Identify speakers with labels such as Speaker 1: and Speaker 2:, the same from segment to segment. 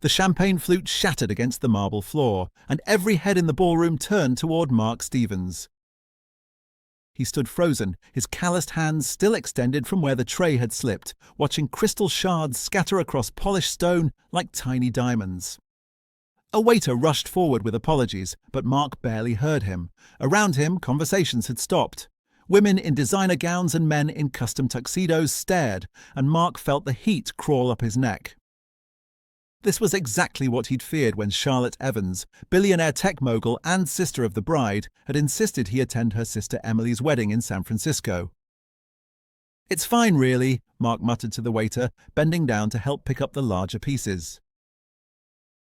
Speaker 1: The champagne flute shattered against the marble floor, and every head in the ballroom turned toward Mark Stevens. He stood frozen, his calloused hands still extended from where the tray had slipped, watching crystal shards scatter across polished stone like tiny diamonds. A waiter rushed forward with apologies, but Mark barely heard him. Around him, conversations had stopped. Women in designer gowns and men in custom tuxedos stared, and Mark felt the heat crawl up his neck. This was exactly what he'd feared when Charlotte Evans, billionaire tech mogul and sister of the bride, had insisted he attend her sister Emily's wedding in San Francisco. "It's fine, really," Mark muttered to the waiter, bending down to help pick up the larger pieces.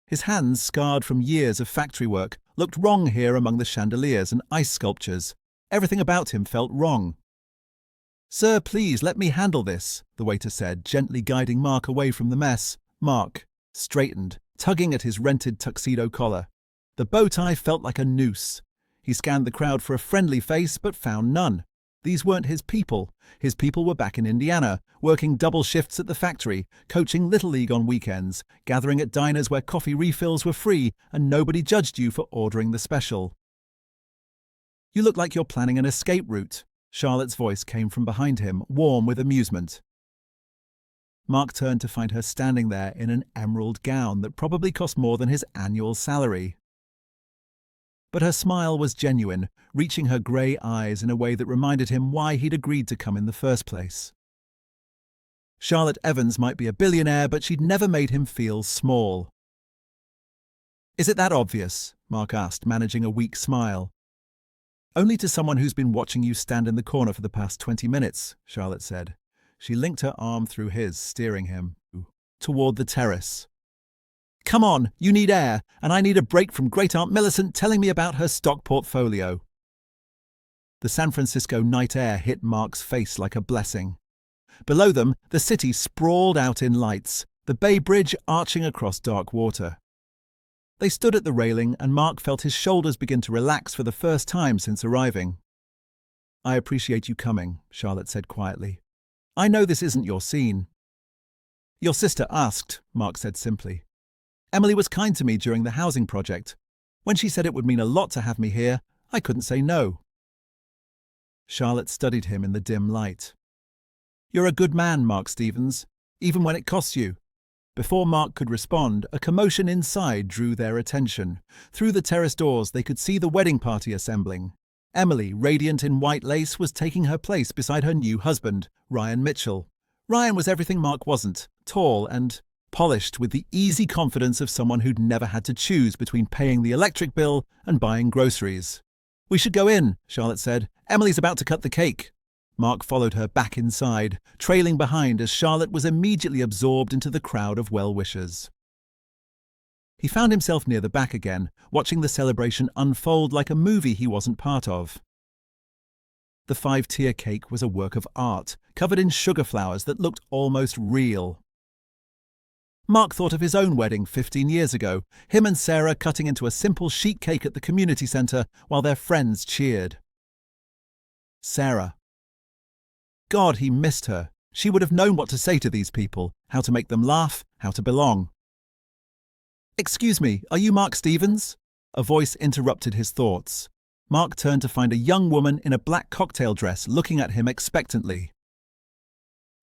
Speaker 1: His hands, scarred from years of factory work, looked wrong here among the chandeliers and ice sculptures. Everything about him felt wrong. "Sir, please let me handle this," the waiter said, gently guiding Mark away from the mess. Mark straightened, tugging at his rented tuxedo collar. The bow tie felt like a noose. He scanned the crowd for a friendly face, but found none. These weren't his people. His people were back in Indiana, working double shifts at the factory, coaching Little League on weekends, gathering at diners where coffee refills were free, and nobody judged you for ordering the special. "You look like you're planning an escape route." Charlotte's voice came from behind him, warm with amusement. Mark turned to find her standing there in an emerald gown that probably cost more than his annual salary. But her smile was genuine, reaching her grey eyes in a way that reminded him why he'd agreed to come in the first place. Charlotte Evans might be a billionaire, but she'd never made him feel small. "Is it that obvious?" Mark asked, managing a weak smile. "Only to someone who's been watching you stand in the corner for the past 20 minutes, Charlotte said. She linked her arm through his, steering him toward the terrace. "Come on, you need air, and I need a break from Great Aunt Millicent telling me about her stock portfolio." The San Francisco night air hit Mark's face like a blessing. Below them, the city sprawled out in lights, the Bay Bridge arching across dark water. They stood at the railing, and Mark felt his shoulders begin to relax for the first time since arriving. "I appreciate you coming," Charlotte said quietly. "I know this isn't your scene." "Your sister asked," Mark said simply. "Emily was kind to me during the housing project. When she said it would mean a lot to have me here, I couldn't say no." Charlotte studied him in the dim light. "You're a good man, Mark Stevens, even when it costs you." Before Mark could respond, a commotion inside drew their attention. Through the terrace doors, they could see the wedding party assembling. Emily, radiant in white lace, was taking her place beside her new husband, Ryan Mitchell. Ryan was everything Mark wasn't, tall and polished with the easy confidence of someone who'd never had to choose between paying the electric bill and buying groceries. "We should go in," Charlotte said. "Emily's about to cut the cake." Mark followed her back inside, trailing behind as Charlotte was immediately absorbed into the crowd of well-wishers. He found himself near the back again, watching the celebration unfold like a movie he wasn't part of. The 5-tier cake was a work of art, covered in sugar flowers that looked almost real. Mark thought of his own wedding 15 years ago, him and Sarah cutting into a simple sheet cake at the community centre while their friends cheered. Sarah. God, he missed her. She would have known what to say to these people, how to make them laugh, how to belong. "Excuse me, are you Mark Stevens?" A voice interrupted his thoughts. Mark turned to find a young woman in a black cocktail dress looking at him expectantly.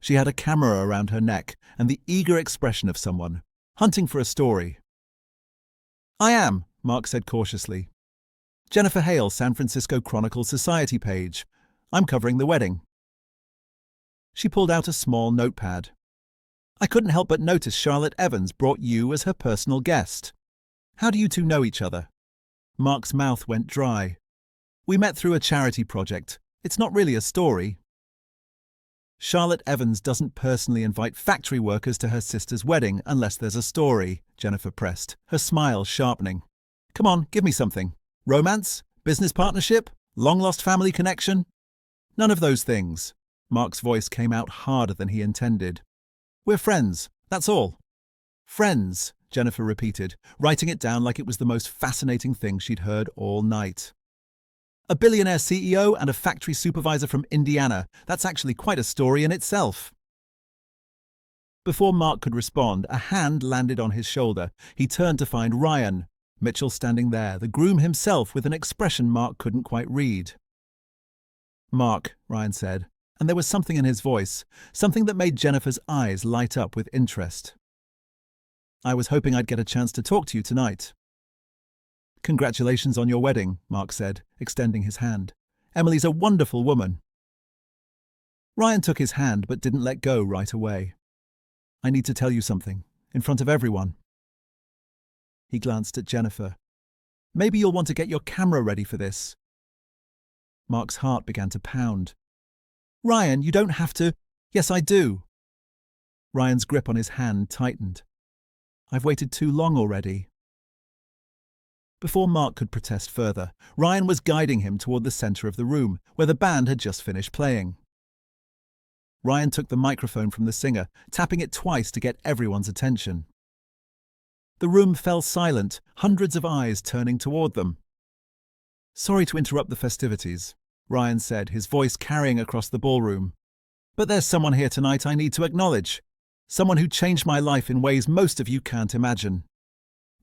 Speaker 1: She had a camera around her neck and the eager expression of someone hunting for a story. "I am," Mark said cautiously. "Jennifer Hale, San Francisco Chronicle Society page. I'm covering the wedding." She pulled out a small notepad. "I couldn't help but notice Charlotte Evans brought you as her personal guest. How do you two know each other?" Mark's mouth went dry. "We met through a charity project. It's not really a story." "Charlotte Evans doesn't personally invite factory workers to her sister's wedding unless there's a story," Jennifer pressed, her smile sharpening. "Come on, give me something. Romance? Business partnership? Long-lost family connection?" "None of those things." Mark's voice came out harder than he intended. "We're friends, that's all." "Friends," Jennifer repeated, writing it down like it was the most fascinating thing she'd heard all night. "A billionaire CEO and a factory supervisor from Indiana. That's actually quite a story in itself." Before Mark could respond, a hand landed on his shoulder. He turned to find Ryan, Mitchell standing there, the groom himself, with an expression Mark couldn't quite read. "Mark," Ryan said, and there was something in his voice, something that made Jennifer's eyes light up with interest. "I was hoping I'd get a chance to talk to you tonight." "Congratulations on your wedding," Mark said, extending his hand. "Emily's a wonderful woman." Ryan took his hand but didn't let go right away. "I need to tell you something, in front of everyone." He glanced at Jennifer. "Maybe you'll want to get your camera ready for this." Mark's heart began to pound. "Ryan, you don't have to." "Yes, I do." Ryan's grip on his hand tightened. "I've waited too long already." Before Mark could protest further, Ryan was guiding him toward the center of the room, where the band had just finished playing. Ryan took the microphone from the singer, tapping it twice to get everyone's attention. The room fell silent, hundreds of eyes turning toward them. "Sorry to interrupt the festivities," Ryan said, his voice carrying across the ballroom. "But there's someone here tonight I need to acknowledge. Someone who changed my life in ways most of you can't imagine."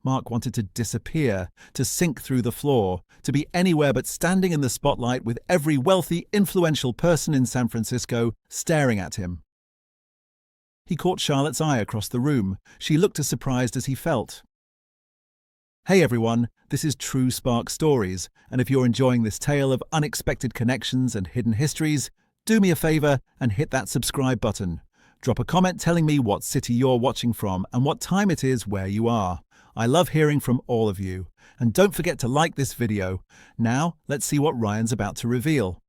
Speaker 1: Mark wanted to disappear, to sink through the floor, to be anywhere but standing in the spotlight with every wealthy, influential person in San Francisco staring at him. He caught Charlotte's eye across the room. She looked as surprised as he felt. "Hey everyone, this is True Spark Stories, and if you're enjoying this tale of unexpected connections and hidden histories, do me a favor and hit that subscribe button. Drop a comment telling me what city you're watching from and what time it is where you are. I love hearing from all of you. And don't forget to like this video. Now, let's see what Ryan's about to reveal.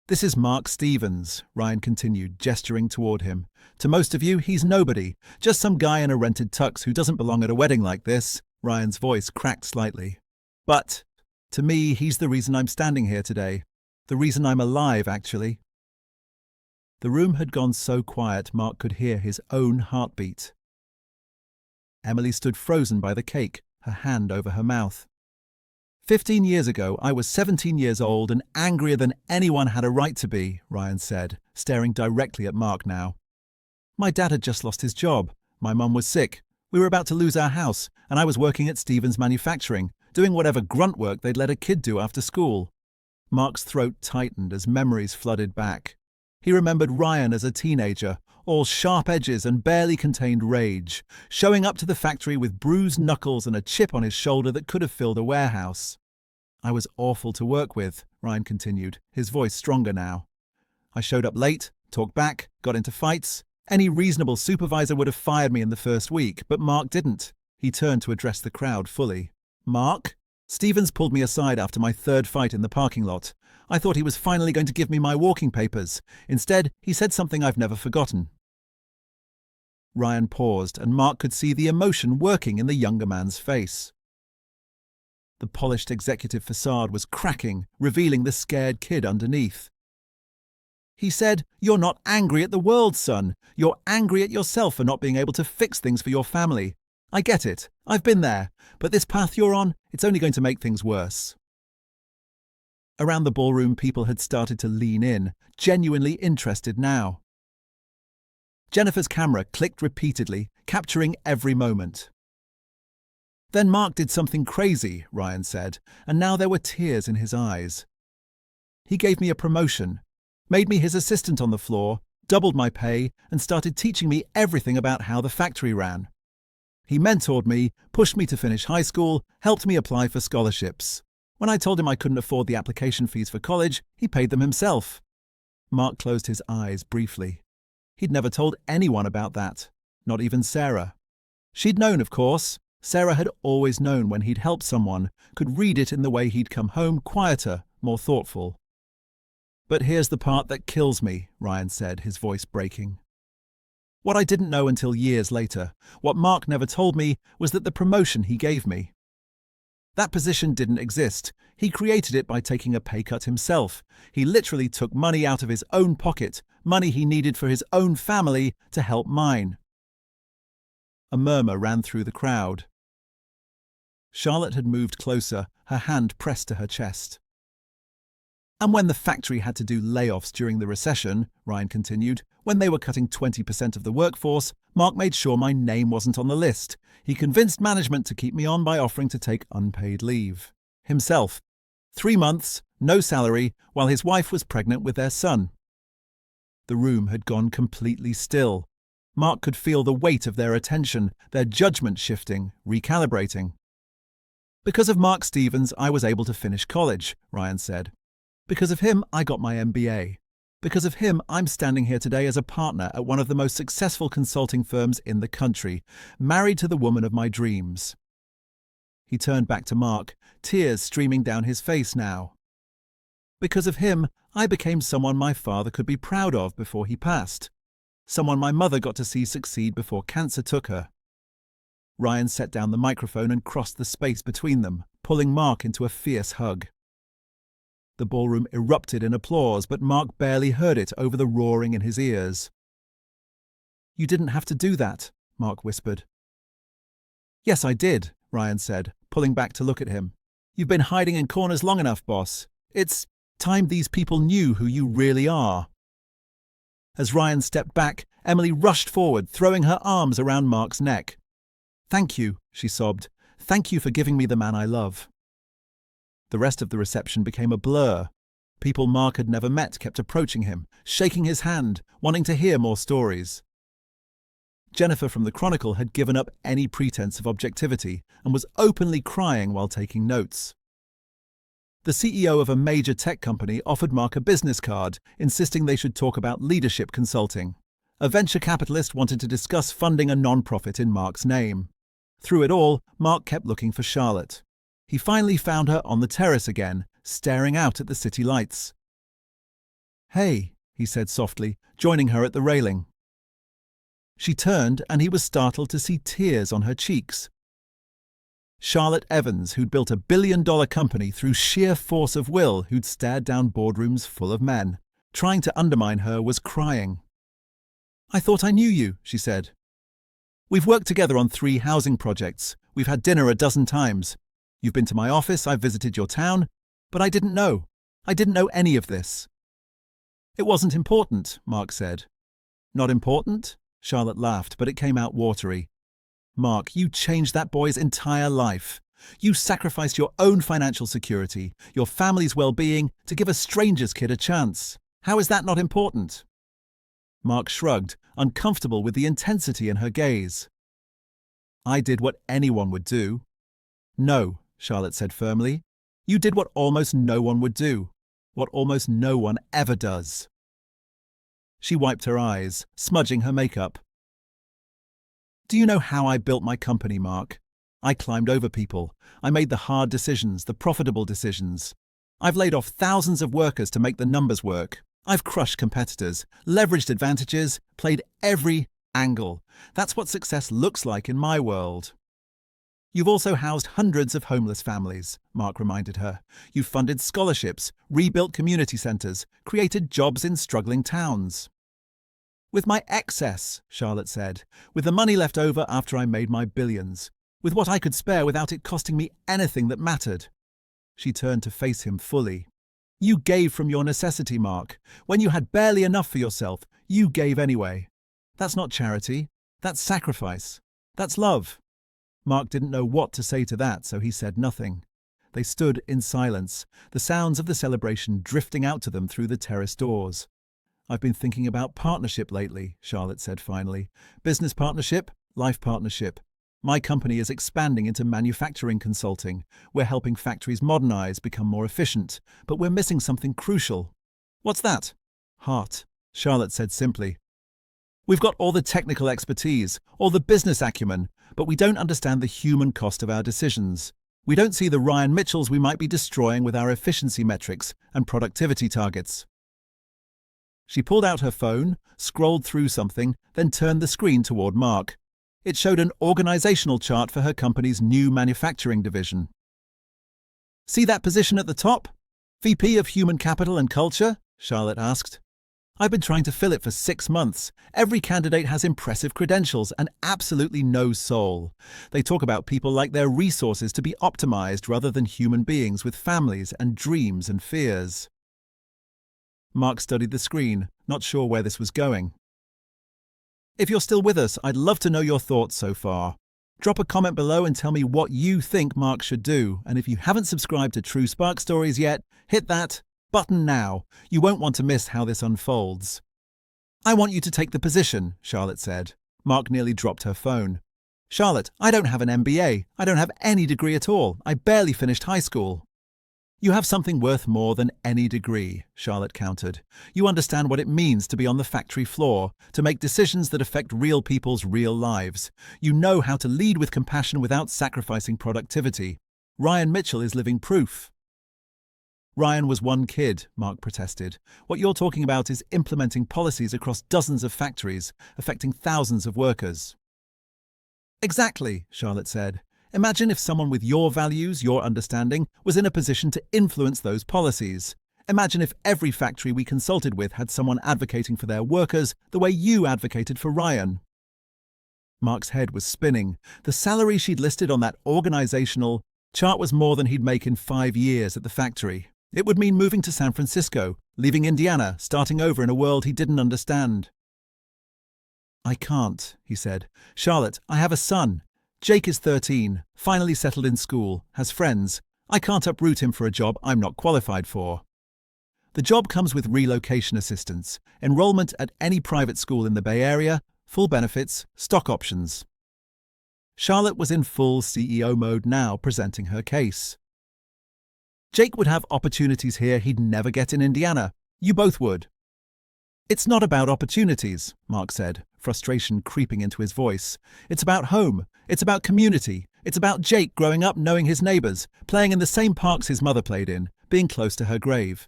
Speaker 1: "This is Mark Stevens," Ryan continued, gesturing toward him. "To most of you, he's nobody, just some guy in a rented tux who doesn't belong at a wedding like this." Ryan's voice cracked slightly. "But to me, he's the reason I'm standing here today. The reason I'm alive, actually." The room had gone so quiet Mark could hear his own heartbeat. Emily stood frozen by the cake, her hand over her mouth. 15 years ago, I was 17 years old and angrier than anyone had a right to be," Ryan said, staring directly at Mark now. "My dad had just lost his job. My mum was sick. We were about to lose our house, and I was working at Stevens Manufacturing, doing whatever grunt work they'd let a kid do after school." Mark's throat tightened as memories flooded back. He remembered Ryan as a teenager, all sharp edges and barely contained rage, showing up to the factory with bruised knuckles and a chip on his shoulder that could have filled a warehouse. "I was awful to work with," Ryan continued, his voice stronger now. "I showed up late, talked back, got into fights. Any reasonable supervisor would have fired me in the first week, but Mark didn't." He turned to address the crowd fully. "Mark? Stevens pulled me aside after my third fight in the parking lot. I thought he was finally going to give me my walking papers. Instead, he said something I've never forgotten." Ryan paused, and Mark could see the emotion working in the younger man's face. The polished executive facade was cracking, revealing the scared kid underneath. "He said, 'You're not angry at the world, son. You're angry at yourself for not being able to fix things for your family. I get it. I've been there. But this path you're on, it's only going to make things worse.'" Around the ballroom, people had started to lean in, genuinely interested now. Jennifer's camera clicked repeatedly, capturing every moment. "Then Mark did something crazy," Ryan said, and now there were tears in his eyes. "He gave me a promotion, made me his assistant on the floor, doubled my pay, and started teaching me everything about how the factory ran. He mentored me, pushed me to finish high school, helped me apply for scholarships. When I told him I couldn't afford the application fees for college, he paid them himself." Mark closed his eyes briefly. He'd never told anyone about that, not even Sarah. She'd known, of course. Sarah had always known when he'd helped someone, could read it in the way he'd come home quieter, more thoughtful. "But here's the part that kills me," Ryan said, his voice breaking. "What I didn't know until years later, what Mark never told me, was that the promotion he gave me, that position didn't exist. He created it by taking a pay cut himself. He literally took money out of his own pocket, money he needed for his own family, to help mine." A murmur ran through the crowd. Charlotte had moved closer, her hand pressed to her chest. And when the factory had to do layoffs during the recession, Ryan continued, when they were cutting 20% of the workforce, Mark made sure my name wasn't on the list. He convinced management to keep me on by offering to take unpaid leave. Himself. 3 months, no salary, while his wife was pregnant with their son. The room had gone completely still. Mark could feel the weight of their attention, their judgment shifting, recalibrating. Because of Mark Stevens, I was able to finish college, Ryan said. Because of him, I got my MBA. Because of him, I'm standing here today as a partner at one of the most successful consulting firms in the country, married to the woman of my dreams. He turned back to Mark, tears streaming down his face now. Because of him, I became someone my father could be proud of before he passed. Someone my mother got to see succeed before cancer took her. Ryan set down the microphone and crossed the space between them, pulling Mark into a fierce hug. The ballroom erupted in applause, but Mark barely heard it over the roaring in his ears. "You didn't have to do that," Mark whispered. "Yes, I did," Ryan said, pulling back to look at him. "You've been hiding in corners long enough, boss. It's time these people knew who you really are." As Ryan stepped back, Emily rushed forward, throwing her arms around Mark's neck. "Thank you," she sobbed. "Thank you for giving me the man I love." The rest of the reception became a blur. People Mark had never met kept approaching him, shaking his hand, wanting to hear more stories. Jennifer from the Chronicle had given up any pretense of objectivity and was openly crying while taking notes. The CEO of a major tech company offered Mark a business card, insisting they should talk about leadership consulting. A venture capitalist wanted to discuss funding a non-profit in Mark's name. Through it all, Mark kept looking for Charlotte. He finally found her on the terrace again, staring out at the city lights. "Hey," he said softly, joining her at the railing. She turned, and he was startled to see tears on her cheeks. Charlotte Evans, who'd built a billion-dollar company through sheer force of will, who'd stared down boardrooms full of men, trying to undermine her, was crying. "I thought I knew you," she said. "We've worked together on 3 housing projects. We've had dinner a dozen times. You've been to my office, I've visited your town, but I didn't know. I didn't know any of this." "It wasn't important," Mark said. "Not important?" Charlotte laughed, but it came out watery. "Mark, you changed that boy's entire life. You sacrificed your own financial security, your family's well-being, to give a stranger's kid a chance. How is that not important?" Mark shrugged, uncomfortable with the intensity in her gaze. "I did what anyone would do." "No," Charlotte said firmly. "You did what almost no one would do, what almost no one ever does." She wiped her eyes, smudging her makeup. "Do you know how I built my company, Mark? I climbed over people. I made the hard decisions, the profitable decisions. I've laid off thousands of workers to make the numbers work. I've crushed competitors, leveraged advantages, played every angle. That's what success looks like in my world." "You've also housed hundreds of homeless families," Mark reminded her. "You've funded scholarships, rebuilt community centres, created jobs in struggling towns." "With my excess," Charlotte said, "with the money left over after I made my billions, with what I could spare without it costing me anything that mattered." She turned to face him fully. "You gave from your necessity, Mark. When you had barely enough for yourself, you gave anyway. That's not charity. That's sacrifice. That's love." Mark didn't know what to say to that, so he said nothing. They stood in silence, the sounds of the celebration drifting out to them through the terrace doors. "I've been thinking about partnership lately," Charlotte said finally. "Business partnership, life partnership. My company is expanding into manufacturing consulting. We're helping factories modernize, become more efficient, but we're missing something crucial." "What's that?" "Heart," Charlotte said simply. "We've got all the technical expertise, all the business acumen, but we don't understand the human cost of our decisions. We don't see the Ryan Mitchells we might be destroying with our efficiency metrics and productivity targets." She pulled out her phone, scrolled through something, then turned the screen toward Mark. It showed an organizational chart for her company's new manufacturing division. "See that position at the top? VP of Human Capital and Culture?" Charlotte asked. "I've been trying to fill it for 6 months. Every candidate has impressive credentials and absolutely no soul. They talk about people like they're resources to be optimized rather than human beings with families and dreams and fears." Mark studied the screen, not sure where this was going. If you're still with us, I'd love to know your thoughts so far. Drop a comment below and tell me what you think Mark should do. And if you haven't subscribed to True Spark Stories yet, hit that button now. You won't want to miss how this unfolds. I want you to take the position, Charlotte said. Mark nearly dropped her phone. Charlotte, I don't have an MBA. I don't have any degree at all. I barely finished high school. You have something worth more than any degree, Charlotte countered. You understand what it means to be on the factory floor, to make decisions that affect real people's real lives. You know how to lead with compassion without sacrificing productivity. Ryan Mitchell is living proof. Ryan was one kid, Mark protested. What you're talking about is implementing policies across dozens of factories, affecting thousands of workers. Exactly, Charlotte said. Imagine if someone with your values, your understanding, was in a position to influence those policies. Imagine if every factory we consulted with had someone advocating for their workers the way you advocated for Ryan. Mark's head was spinning. The salary she'd listed on that organizational chart was more than he'd make in 5 years at the factory. It would mean moving to San Francisco, leaving Indiana, starting over in a world he didn't understand. I can't, he said. Charlotte, I have a son. Jake is 13, finally settled in school, has friends. I can't uproot him for a job I'm not qualified for. The job comes with relocation assistance, enrollment at any private school in the Bay Area, full benefits, stock options. Charlotte was in full CEO mode now, presenting her case. Jake would have opportunities here he'd never get in Indiana. You both would. It's not about opportunities, Mark said, frustration creeping into his voice. It's about home. It's about community. It's about Jake growing up knowing his neighbors, playing in the same parks his mother played in, being close to her grave.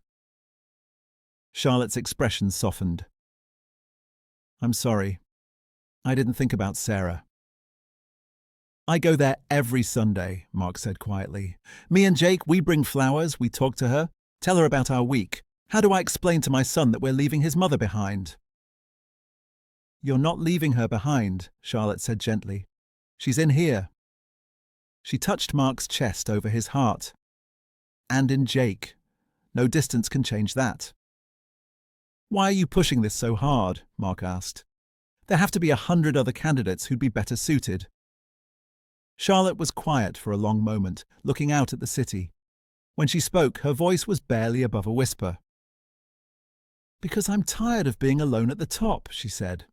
Speaker 1: Charlotte's expression softened. I'm sorry. I didn't think about Sarah. I go there every Sunday, Mark said quietly. Me and Jake, we bring flowers, we talk to her, tell her about our week. How do I explain to my son that we're leaving his mother behind? You're not leaving her behind, Charlotte said gently. She's in here. She touched Mark's chest over his heart. And in Jake. No distance can change that. Why are you pushing this so hard? Mark asked. There have to be 100 other candidates who'd be better suited. Charlotte was quiet for a long moment, looking out at the city. When she spoke, her voice was barely above a whisper. Because I'm tired of being alone at the top, she said.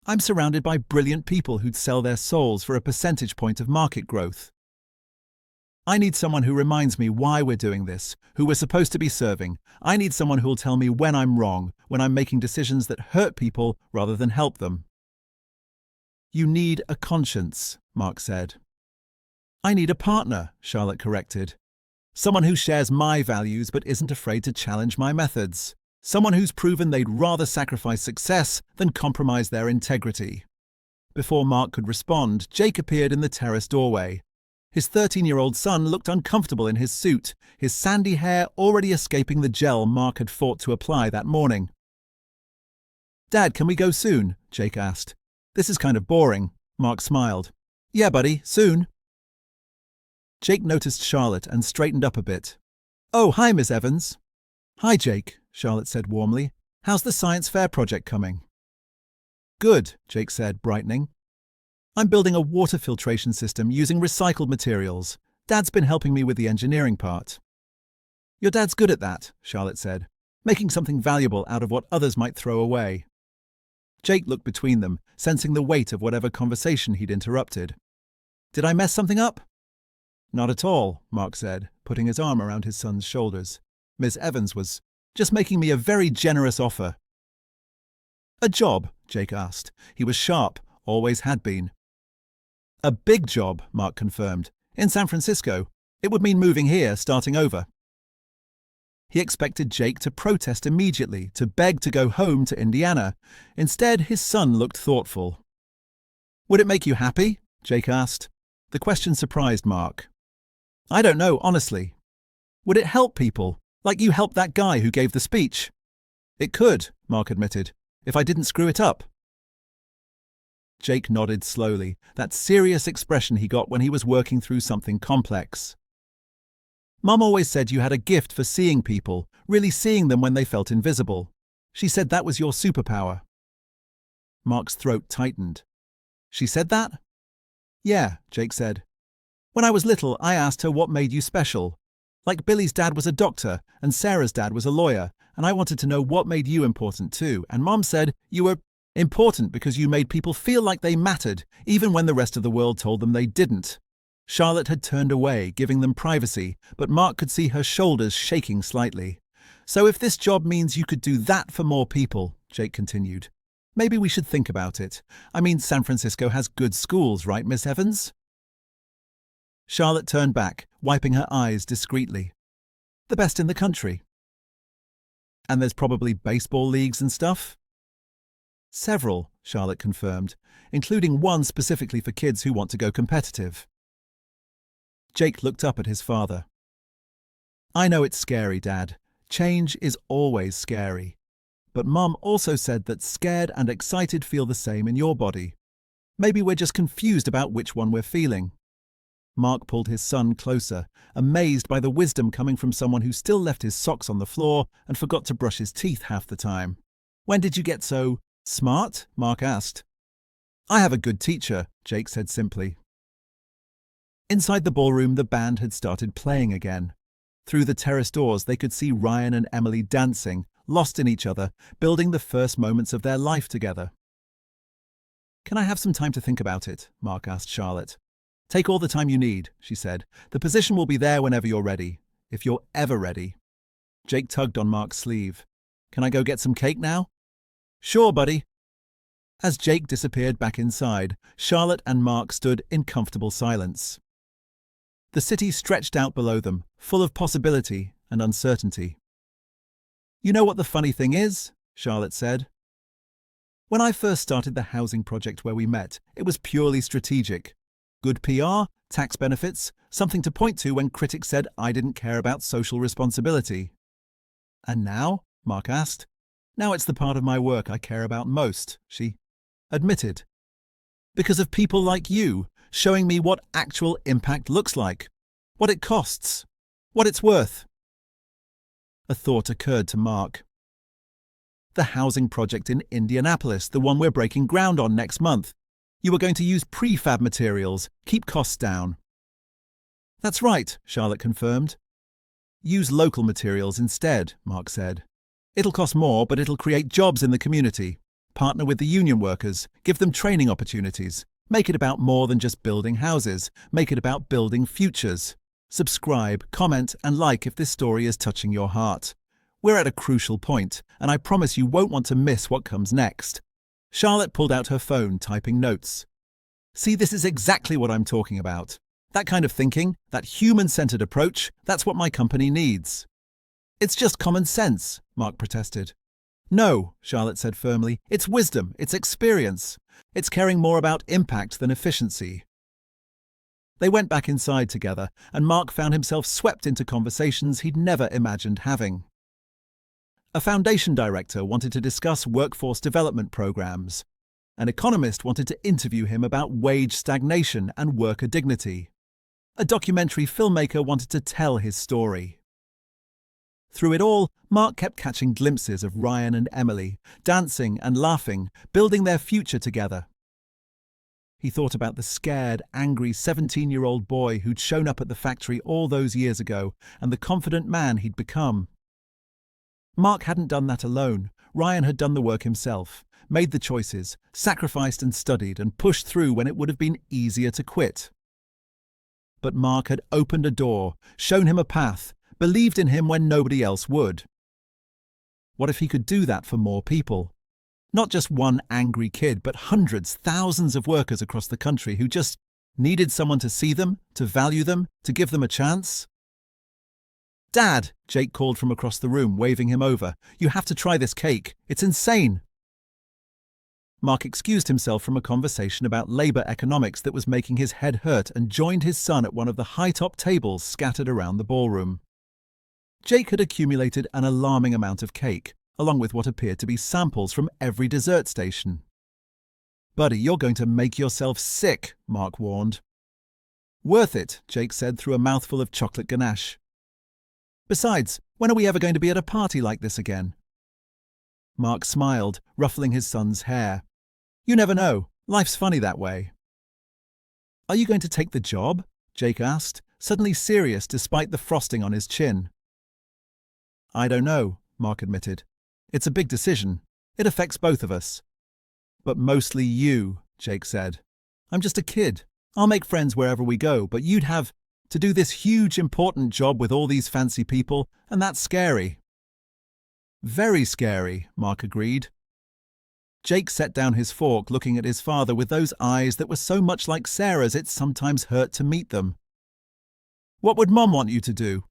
Speaker 1: I'm surrounded by brilliant people who'd sell their souls for a percentage point of market growth. I need someone who reminds me why we're doing this, who we're supposed to be serving. I need someone who'll tell me when I'm wrong, when I'm making decisions that hurt people rather than help them. You need a conscience, Mark said. I need a partner, Charlotte corrected. Someone who shares my values but isn't afraid to challenge my methods. Someone who's proven they'd rather sacrifice success than compromise their integrity. Before Mark could respond, Jake appeared in the terrace doorway. His 13-year-old son looked uncomfortable in his suit, his sandy hair already escaping the gel Mark had fought to apply that morning. Dad, can we go soon? Jake asked. This is kind of boring. Mark smiled. Yeah, buddy, soon. Jake noticed Charlotte and straightened up a bit. Oh, hi, Miss Evans. Hi, Jake, Charlotte said warmly. How's the science fair project coming? Good, Jake said, brightening. I'm building a water filtration system using recycled materials. Dad's been helping me with the engineering part. Your dad's good at that, Charlotte said, making something valuable out of what others might throw away. Jake looked between them, sensing the weight of whatever conversation he'd interrupted. Did I mess something up? Not at all, Mark said, putting his arm around his son's shoulders. Miss Evans was just making me a very generous offer. A job? Jake asked. He was sharp, always had been. A big job, Mark confirmed. In San Francisco. It would mean moving here, starting over. He expected Jake to protest immediately, to beg to go home to Indiana. Instead, his son looked thoughtful. Would it make you happy? Jake asked. The question surprised Mark. I don't know, honestly. Would it help people, like you helped that guy who gave the speech? It could, Mark admitted, if I didn't screw it up. Jake nodded slowly, that serious expression he got when he was working through something complex. Mum always said you had a gift for seeing people, really seeing them when they felt invisible. She said that was your superpower. Mark's throat tightened. She said that? Yeah, Jake said. When I was little, I asked her what made you special. Like Billy's dad was a doctor, and Sarah's dad was a lawyer, and I wanted to know what made you important too, and Mom said you were important because you made people feel like they mattered, even when the rest of the world told them they didn't. Charlotte had turned away, giving them privacy, but Mark could see her shoulders shaking slightly. So if this job means you could do that for more people, Jake continued, maybe we should think about it. I mean, San Francisco has good schools, right, Miss Evans? Charlotte turned back, wiping her eyes discreetly. The best in the country. And there's probably baseball leagues and stuff? Several, Charlotte confirmed, including one specifically for kids who want to go competitive. Jake looked up at his father. I know it's scary, Dad. Change is always scary. But Mum also said that scared and excited feel the same in your body. Maybe we're just confused about which one we're feeling. Mark pulled his son closer, amazed by the wisdom coming from someone who still left his socks on the floor and forgot to brush his teeth half the time. When did you get so smart? Mark asked. I have a good teacher, Jake said simply. Inside the ballroom, the band had started playing again. Through the terrace doors, they could see Ryan and Emily dancing, lost in each other, building the first moments of their life together. Can I have some time to think about it? Mark asked Charlotte. Take all the time you need, she said. The position will be there whenever you're ready, if you're ever ready. Jake tugged on Mark's sleeve. Can I go get some cake now? Sure, buddy. As Jake disappeared back inside, Charlotte and Mark stood in comfortable silence. The city stretched out below them, full of possibility and uncertainty. You know what the funny thing is? Charlotte said. When I first started the housing project where we met, it was purely strategic. Good PR, tax benefits, something to point to when critics said I didn't care about social responsibility. And now? Mark asked. Now it's the part of my work I care about most, she admitted. Because of people like you, showing me what actual impact looks like, what it costs, what it's worth. A thought occurred to Mark. The housing project in Indianapolis, the one we're breaking ground on next month. You were going to use prefab materials, keep costs down. That's right, Charlotte confirmed. Use local materials instead, Mark said. It'll cost more, but it'll create jobs in the community. Partner with the union workers, give them training opportunities. Make it about more than just building houses. Make it about building futures. Subscribe, comment, and like if this story is touching your heart. We're at a crucial point, and I promise you won't want to miss what comes next. Charlotte pulled out her phone, typing notes. See, this is exactly what I'm talking about. That kind of thinking, that human-centered approach, that's what my company needs. It's just common sense, Mark protested. No, Charlotte said firmly, it's wisdom, it's experience. It's caring more about impact than efficiency. They went back inside together, and Mark found himself swept into conversations he'd never imagined having. A foundation director wanted to discuss workforce development programs. An economist wanted to interview him about wage stagnation and worker dignity. A documentary filmmaker wanted to tell his story. Through it all, Mark kept catching glimpses of Ryan and Emily, dancing and laughing, building their future together. He thought about the scared, angry 17-year-old boy who'd shown up at the factory all those years ago and the confident man he'd become. Mark hadn't done that alone. Ryan had done the work himself, made the choices, sacrificed and studied and pushed through when it would have been easier to quit. But Mark had opened a door, shown him a path, believed in him when nobody else would. What if he could do that for more people? Not just one angry kid, but hundreds, thousands of workers across the country who just needed someone to see them, to value them, to give them a chance. Dad, Jake called from across the room, waving him over. You have to try this cake. It's insane. Mark excused himself from a conversation about labor economics that was making his head hurt and joined his son at one of the high-top tables scattered around the ballroom. Jake had accumulated an alarming amount of cake, along with what appeared to be samples from every dessert station. Buddy, you're going to make yourself sick, Mark warned. Worth it, Jake said through a mouthful of chocolate ganache. Besides, when are we ever going to be at a party like this again? Mark smiled, ruffling his son's hair. You never know. Life's funny that way. Are you going to take the job? Jake asked, suddenly serious despite the frosting on his chin. I don't know, Mark admitted. It's a big decision. It affects both of us. But mostly you, Jake said. I'm just a kid. I'll make friends wherever we go, but you'd have to do this huge, important job with all these fancy people, and that's scary. Very scary, Mark agreed. Jake set down his fork, looking at his father with those eyes that were so much like Sarah's it sometimes hurt to meet them. What would Mom want you to do?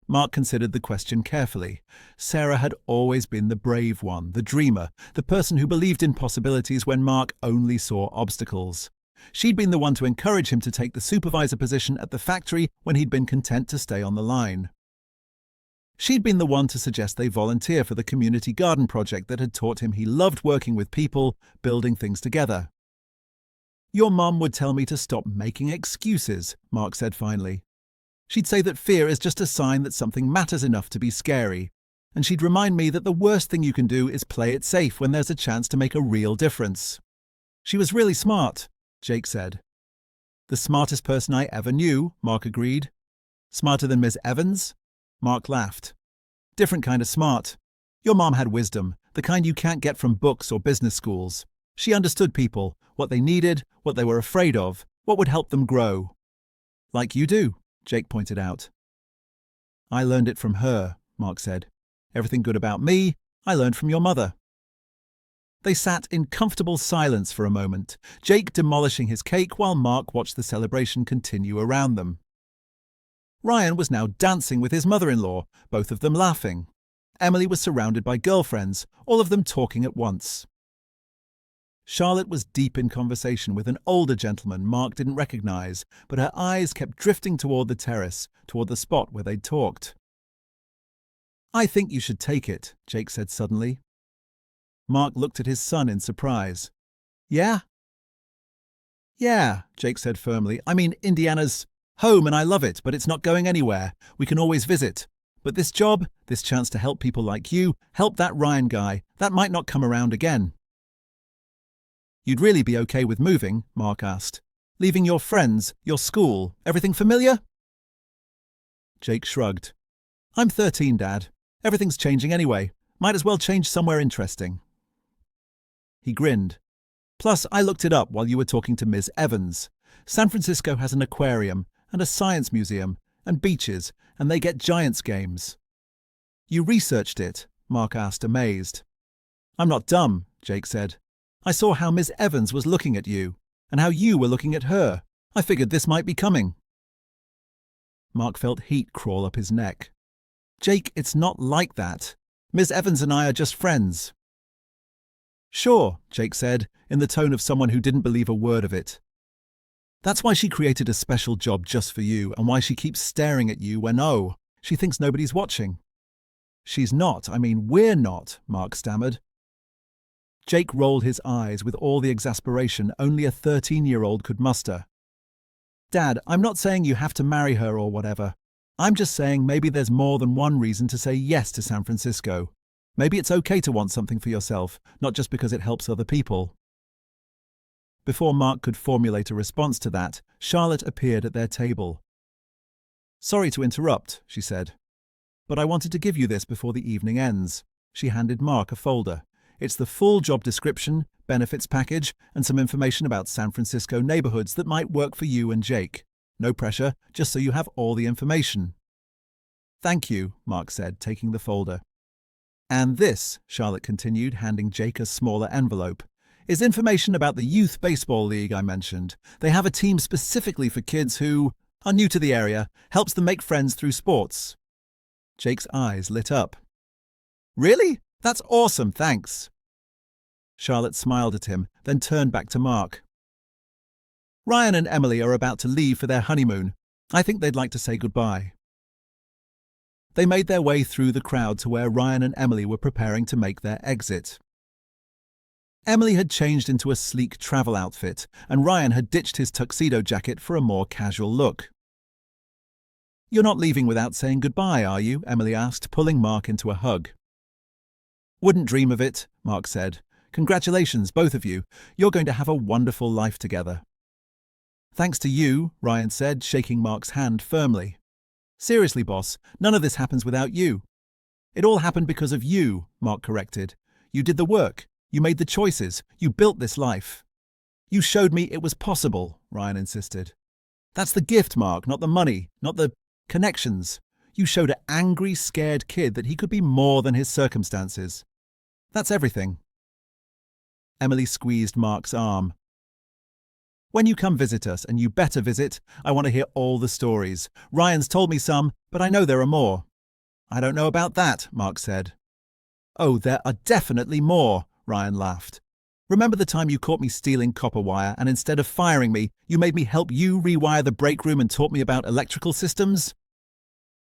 Speaker 1: Mark considered the question carefully. Sarah had always been the brave one, the dreamer, the person who believed in possibilities when Mark only saw obstacles. She'd been the one to encourage him to take the supervisor position at the factory when he'd been content to stay on the line. She'd been the one to suggest they volunteer for the community garden project that had taught him he loved working with people, building things together. Your mum would tell me to stop making excuses, Mark said finally. She'd say that fear is just a sign that something matters enough to be scary, and she'd remind me that the worst thing you can do is play it safe when there's a chance to make a real difference. She was really smart, Jake said. The smartest person I ever knew, Mark agreed. Smarter than Ms. Evans? Mark laughed. Different kind of smart. Your mom had wisdom, the kind you can't get from books or business schools. She understood people, what they needed, what they were afraid of, what would help them grow. Like you do, Jake pointed out. I learned it from her, Mark said. Everything good about me, I learned from your mother. They sat in comfortable silence for a moment, Jake demolishing his cake while Mark watched the celebration continue around them. Ryan was now dancing with his mother-in-law, both of them laughing. Emily was surrounded by girlfriends, all of them talking at once. Charlotte was deep in conversation with an older gentleman Mark didn't recognize, but her eyes kept drifting toward the terrace, toward the spot where they'd talked. I think you should take it, Jake said suddenly. Mark looked at his son in surprise. Yeah? Yeah, Jake said firmly. I mean, Indiana's home and I love it, but it's not going anywhere. We can always visit. But this job, this chance to help people like you, help that Ryan guy, that might not come around again. You'd really be okay with moving? Mark asked. Leaving your friends, your school, everything familiar? Jake shrugged. I'm 13, Dad. Everything's changing anyway. Might as well change somewhere interesting. He grinned. Plus, I looked it up while you were talking to Ms. Evans. San Francisco has an aquarium and a science museum and beaches, and they get Giants games. You researched it? Mark asked, amazed. I'm not dumb, Jake said. I saw how Ms. Evans was looking at you, and how you were looking at her. I figured this might be coming. Mark felt heat crawl up his neck. Jake, it's not like that. Ms. Evans and I are just friends. Sure, Jake said, in the tone of someone who didn't believe a word of it. That's why she created a special job just for you, and why she keeps staring at you when, oh, she thinks nobody's watching. She's not, I mean, we're not, Mark stammered. Jake rolled his eyes with all the exasperation only a 13-year-old could muster. Dad, I'm not saying you have to marry her or whatever. I'm just saying maybe there's more than one reason to say yes to San Francisco. Maybe it's okay to want something for yourself, not just because it helps other people. Before Mark could formulate a response to that, Charlotte appeared at their table. Sorry to interrupt, she said, but I wanted to give you this before the evening ends. She handed Mark a folder. It's the full job description, benefits package, and some information about San Francisco neighborhoods that might work for you and Jake. No pressure, just so you have all the information. Thank you, Mark said, taking the folder. And this, Charlotte continued, handing Jake a smaller envelope, is information about the youth baseball league I mentioned. They have a team specifically for kids who are new to the area, helps them make friends through sports. Jake's eyes lit up. Really? That's awesome, thanks. Charlotte smiled at him, then turned back to Mark. Ryan and Emily are about to leave for their honeymoon. I think they'd like to say goodbye. They made their way through the crowd to where Ryan and Emily were preparing to make their exit. Emily had changed into a sleek travel outfit, and Ryan had ditched his tuxedo jacket for a more casual look. You're not leaving without saying goodbye, are you? Emily asked, pulling Mark into a hug. Wouldn't dream of it, Mark said. Congratulations, both of you. You're going to have a wonderful life together. Thanks to you, Ryan said, shaking Mark's hand firmly. Seriously, boss, none of this happens without you. It all happened because of you, Mark corrected. You did the work. You made the choices. You built this life. You showed me it was possible, Ryan insisted. That's the gift, Mark, not the money, not the connections. You showed an angry, scared kid that he could be more than his circumstances. That's everything. Emily squeezed Mark's arm. When you come visit us, and you better visit, I want to hear all the stories. Ryan's told me some, but I know there are more. I don't know about that, Mark said. Oh, there are definitely more, Ryan laughed. Remember the time you caught me stealing copper wire and instead of firing me, you made me help you rewire the break room and taught me about electrical systems?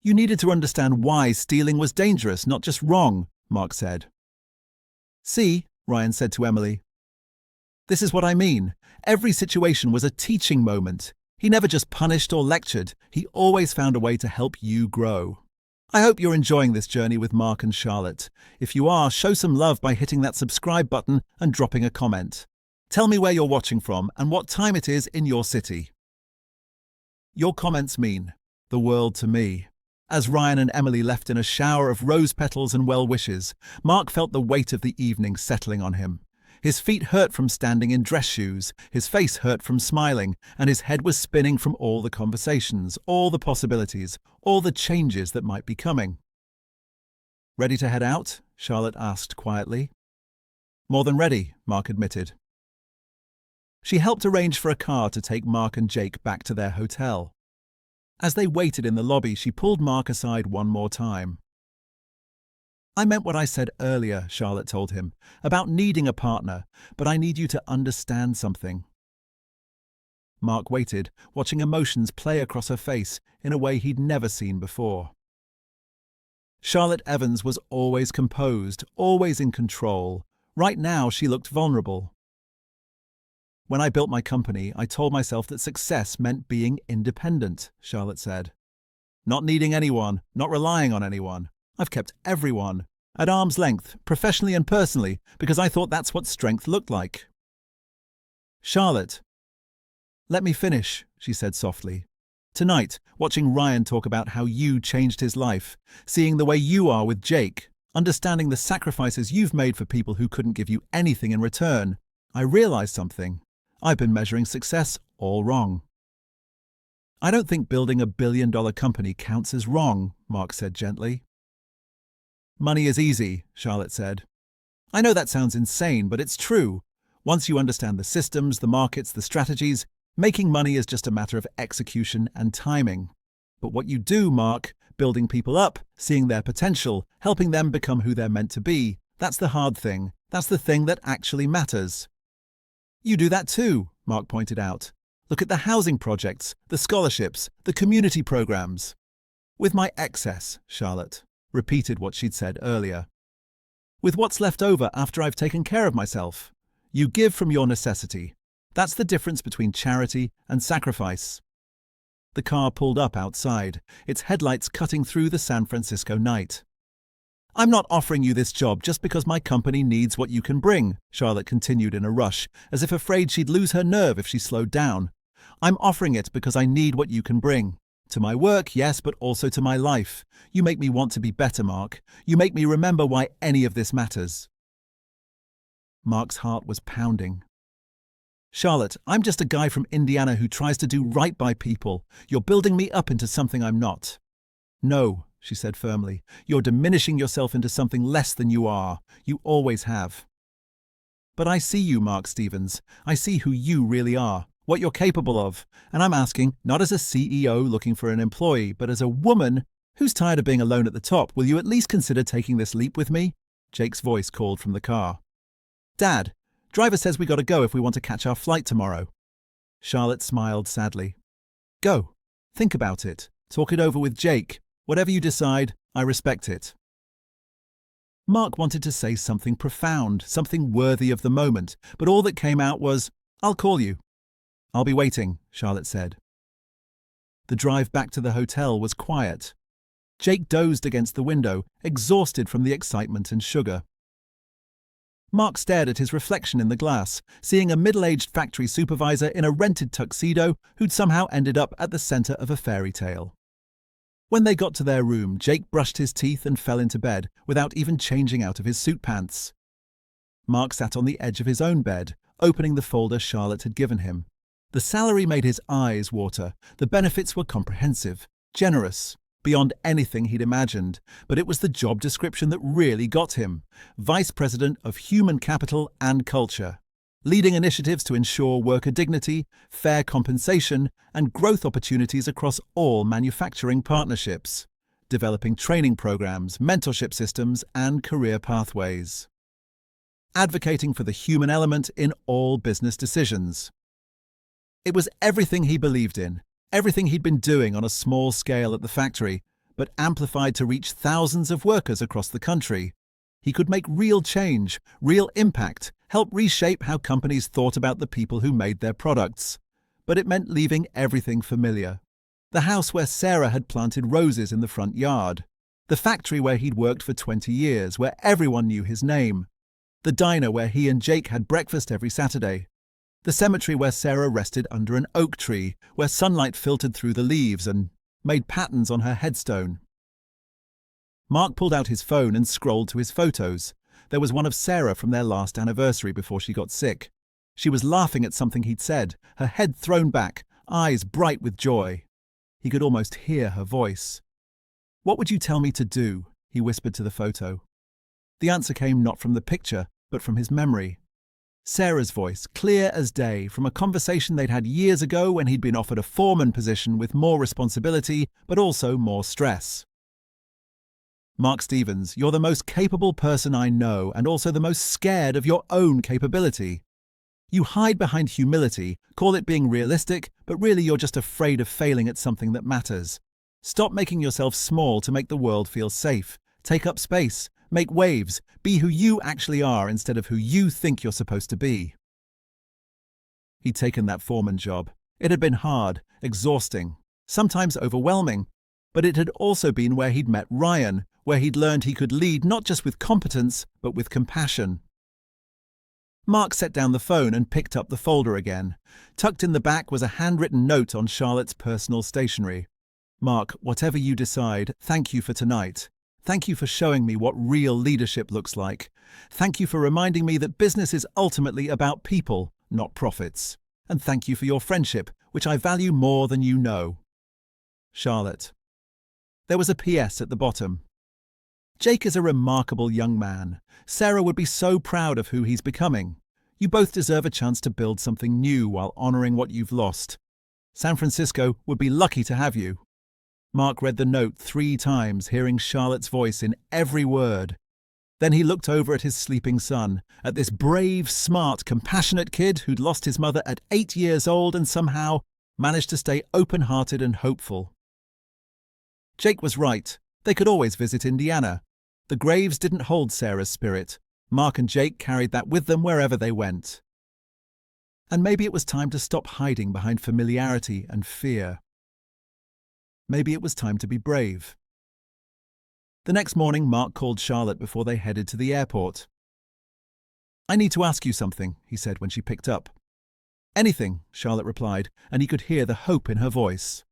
Speaker 1: You needed to understand why stealing was dangerous, not just wrong, Mark said. See, Ryan said to Emily. This is what I mean. Every situation was a teaching moment. He never just punished or lectured. He always found a way to help you grow. I hope you're enjoying this journey with Mark and Charlotte. If you are, show some love by hitting that subscribe button and dropping a comment. Tell me where you're watching from and what time it is in your city. Your comments mean the world to me. As Ryan and Emily left in a shower of rose petals and well wishes, Mark felt the weight of the evening settling on him. His feet hurt from standing in dress shoes, his face hurt from smiling, and his head was spinning from all the conversations, all the possibilities, all the changes that might be coming. Ready to head out? Charlotte asked quietly. More than ready, Mark admitted. She helped arrange for a car to take Mark and Jake back to their hotel. As they waited in the lobby, she pulled Mark aside one more time. I meant what I said earlier, Charlotte told him, about needing a partner, but I need you to understand something. Mark waited, watching emotions play across her face in a way he'd never seen before. Charlotte Evans was always composed, always in control. Right now, she looked vulnerable. When I built my company, I told myself that success meant being independent, Charlotte said. Not needing anyone, not relying on anyone. I've kept everyone at arm's length, professionally and personally, because I thought that's what strength looked like. Charlotte. Let me finish, she said softly. Tonight, watching Ryan talk about how you changed his life, seeing the way you are with Jake, understanding the sacrifices you've made for people who couldn't give you anything in return, I realized something. I've been measuring success all wrong. I don't think building a billion-dollar company counts as wrong, Mark said gently. Money is easy, Charlotte said. I know that sounds insane, but it's true. Once you understand the systems, the markets, the strategies, making money is just a matter of execution and timing. But what you do, Mark, building people up, seeing their potential, helping them become who they're meant to be, that's the hard thing. That's the thing that actually matters. You do that too, Mark pointed out. Look at the housing projects, the scholarships, the community programs. With my excess, Charlotte repeated what she'd said earlier. With what's left over after I've taken care of myself. You give from your necessity. That's the difference between charity and sacrifice. The car pulled up outside, its headlights cutting through the San Francisco night. I'm not offering you this job just because my company needs what you can bring, Charlotte continued in a rush, as if afraid she'd lose her nerve if she slowed down. I'm offering it because I need what you can bring. To my work, yes, but also to my life. You make me want to be better, Mark. You make me remember why any of this matters. Mark's heart was pounding. Charlotte, I'm just a guy from Indiana who tries to do right by people. You're building me up into something I'm not. No, she said firmly. You're diminishing yourself into something less than you are. You always have. But I see you, Mark Stevens. I see who you really are. What you're capable of, and I'm asking, not as a CEO looking for an employee, but as a woman who's tired of being alone at the top, will you at least consider taking this leap with me? Jake's voice called from the car. Dad, driver says we gotta go if we want to catch our flight tomorrow. Charlotte smiled sadly. Go. Think about it. Talk it over with Jake. Whatever you decide, I respect it. Mark wanted to say something profound, something worthy of the moment, but all that came out was, I'll call you. I'll be waiting, Charlotte said. The drive back to the hotel was quiet. Jake dozed against the window, exhausted from the excitement and sugar. Mark stared at his reflection in the glass, seeing a middle-aged factory supervisor in a rented tuxedo who'd somehow ended up at the center of a fairy tale. When they got to their room, Jake brushed his teeth and fell into bed without even changing out of his suit pants. Mark sat on the edge of his own bed, opening the folder Charlotte had given him. The salary made his eyes water. The benefits were comprehensive, generous, beyond anything he'd imagined, but it was the job description that really got him. Vice President of Human Capital and Culture, leading initiatives to ensure worker dignity, fair compensation, and growth opportunities across all manufacturing partnerships, developing training programs, mentorship systems, and career pathways. Advocating for the human element in all business decisions. It was everything he believed in, everything he'd been doing on a small scale at the factory, but amplified to reach thousands of workers across the country. He could make real change, real impact, help reshape how companies thought about the people who made their products. But it meant leaving everything familiar. The house where Sarah had planted roses in the front yard. The factory where he'd worked for 20 years, where everyone knew his name. The diner where he and Jake had breakfast every Saturday. The cemetery where Sarah rested under an oak tree, where sunlight filtered through the leaves and made patterns on her headstone. Mark pulled out his phone and scrolled to his photos. There was one of Sarah from their last anniversary before she got sick. She was laughing at something he'd said, her head thrown back, eyes bright with joy. He could almost hear her voice. "What would you tell me to do?" he whispered to the photo. The answer came not from the picture, but from his memory. Sarah's voice, clear as day, from a conversation they'd had years ago when he'd been offered a foreman position with more responsibility, but also more stress. "Mark Stevens, you're the most capable person I know and also the most scared of your own capability. You hide behind humility, call it being realistic, but really you're just afraid of failing at something that matters. Stop making yourself small to make the world feel safe. Take up space. Make waves. Be who you actually are instead of who you think you're supposed to be." He'd taken that foreman job. It had been hard, exhausting, sometimes overwhelming, but it had also been where he'd met Ryan, where he'd learned he could lead not just with competence, but with compassion. Mark set down the phone and picked up the folder again. Tucked in the back was a handwritten note on Charlotte's personal stationery. "Mark, whatever you decide, thank you for tonight. Thank you for showing me what real leadership looks like. Thank you for reminding me that business is ultimately about people, not profits. And thank you for your friendship, which I value more than you know. Charlotte." There was a PS at the bottom. "Jake is a remarkable young man. Sarah would be so proud of who he's becoming. You both deserve a chance to build something new while honoring what you've lost. San Francisco would be lucky to have you." Mark read the note 3 times, hearing Charlotte's voice in every word. Then he looked over at his sleeping son, at this brave, smart, compassionate kid who'd lost his mother at 8 years old and somehow managed to stay open-hearted and hopeful. Jake was right. They could always visit Indiana. The graves didn't hold Sarah's spirit. Mark and Jake carried that with them wherever they went. And maybe it was time to stop hiding behind familiarity and fear. Maybe it was time to be brave. The next morning, Mark called Charlotte before they headed to the airport. "I need to ask you something," he said when she picked up. "Anything," Charlotte replied, and he could hear the hope in her voice.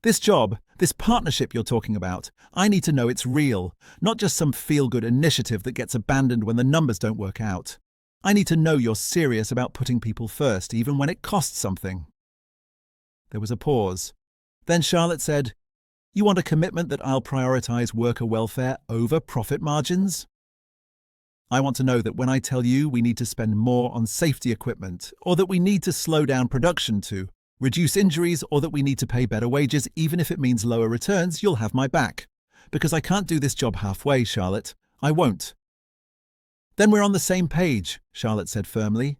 Speaker 1: "This job, this partnership you're talking about, I need to know it's real, not just some feel-good initiative that gets abandoned when the numbers don't work out. I need to know you're serious about putting people first, even when it costs something." There was a pause. Then Charlotte said, "You want a commitment that I'll prioritize worker welfare over profit margins? I want to know that when I tell you we need to spend more on safety equipment, or that we need to slow down production to reduce injuries, or that we need to pay better wages even if it means lower returns, you'll have my back. Because I can't do this job halfway, Charlotte. I won't." "Then we're on the same page," Charlotte said firmly.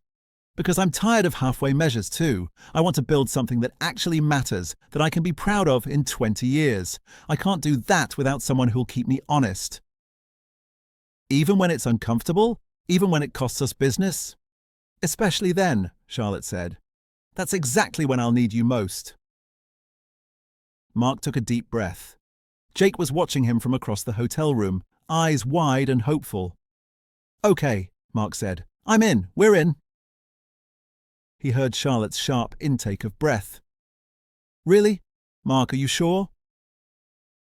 Speaker 1: "Because I'm tired of halfway measures too. I want to build something that actually matters, that I can be proud of in 20 years. I can't do that without someone who'll keep me honest." "Even when it's uncomfortable? Even when it costs us business?" "Especially then," Charlotte said. "That's exactly when I'll need you most." Mark took a deep breath. Jake was watching him from across the hotel room, eyes wide and hopeful. "Okay," Mark said. "I'm in. We're in." He heard Charlotte's sharp intake of breath. "Really? Mark, are you sure?"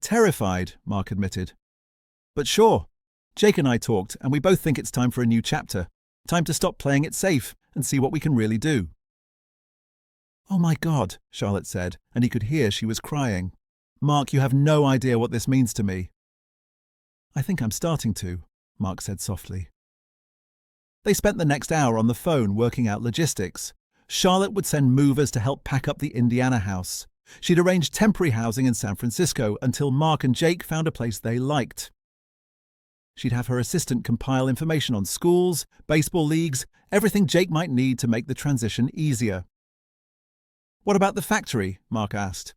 Speaker 1: "Terrified," Mark admitted. "But sure. Jake and I talked, and we both think it's time for a new chapter. Time to stop playing it safe and see what we can really do." "Oh my God," Charlotte said, and he could hear she was crying. "Mark, you have no idea what this means to me." "I think I'm starting to," Mark said softly. They spent the next hour on the phone working out logistics. Charlotte would send movers to help pack up the Indiana house. She'd arranged temporary housing in San Francisco until Mark and Jake found a place they liked. She'd have her assistant compile information on schools, baseball leagues, everything Jake might need to make the transition easier. "What about the factory?" Mark asked.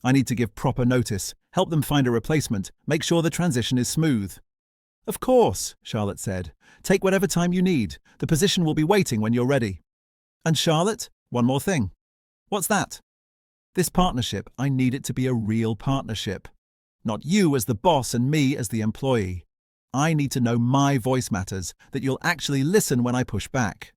Speaker 1: "I need to give proper notice, help them find a replacement, make sure the transition is smooth." "Of course," Charlotte said. "Take whatever time you need. The position will be waiting when you're ready." "And Charlotte, one more thing." "What's that?" "This partnership, I need it to be a real partnership. Not you as the boss and me as the employee. I need to know my voice matters, that you'll actually listen when I push back."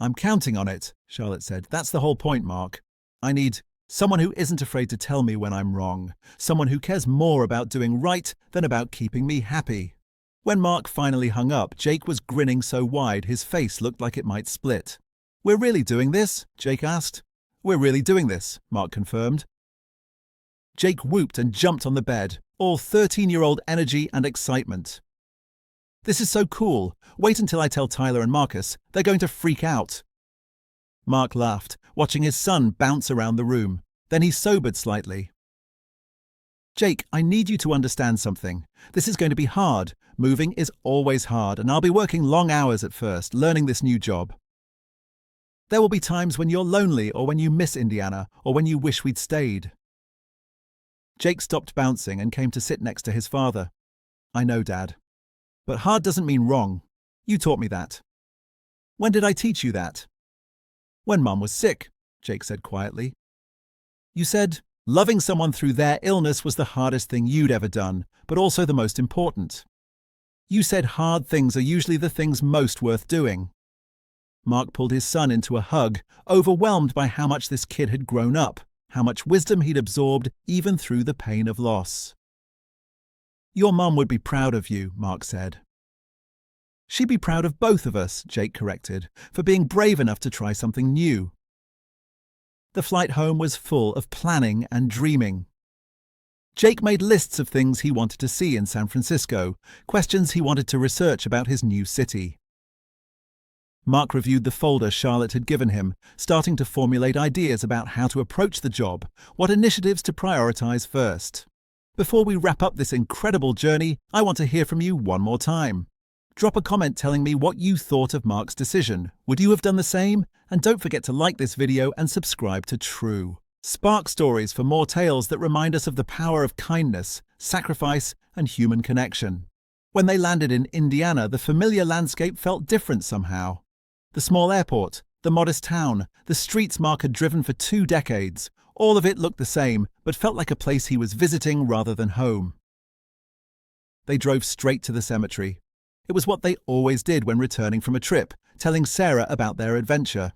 Speaker 1: "I'm counting on it," Charlotte said. "That's the whole point, Mark. I need someone who isn't afraid to tell me when I'm wrong. Someone who cares more about doing right than about keeping me happy." When Mark finally hung up, Jake was grinning so wide his face looked like it might split. "We're really doing this?" Jake asked. "We're really doing this," Mark confirmed. Jake whooped and jumped on the bed, all 13-year-old energy and excitement. "This is so cool. Wait until I tell Tyler and Marcus. They're going to freak out." Mark laughed, watching his son bounce around the room. Then he sobered slightly. "Jake, I need you to understand something. This is going to be hard. Moving is always hard, and I'll be working long hours at first, learning this new job. There will be times when you're lonely or when you miss Indiana or when you wish we'd stayed." Jake stopped bouncing and came to sit next to his father. "I know, Dad. But hard doesn't mean wrong. You taught me that." "When did I teach you that?" "When Mum was sick," Jake said quietly. "You said loving someone through their illness was the hardest thing you'd ever done, but also the most important. You said hard things are usually the things most worth doing." Mark pulled his son into a hug, overwhelmed by how much this kid had grown up, how much wisdom he'd absorbed even through the pain of loss. "Your mum would be proud of you," Mark said. "She'd be proud of both of us," Jake corrected, "for being brave enough to try something new." The flight home was full of planning and dreaming. Jake made lists of things he wanted to see in San Francisco, questions he wanted to research about his new city. Mark reviewed the folder Charlotte had given him, starting to formulate ideas about how to approach the job, what initiatives to prioritize first. Before we wrap up this incredible journey, I want to hear from you one more time. Drop a comment telling me what you thought of Mark's decision. Would you have done the same? And don't forget to like this video and subscribe to True. Spark Stories for more tales that remind us of the power of kindness, sacrifice, and human connection. When they landed in Indiana, the familiar landscape felt different somehow. The small airport, the modest town, the streets Mark had driven for 2 decades, all of it looked the same, but felt like a place he was visiting rather than home. They drove straight to the cemetery. It was what they always did when returning from a trip, telling Sarah about their adventure.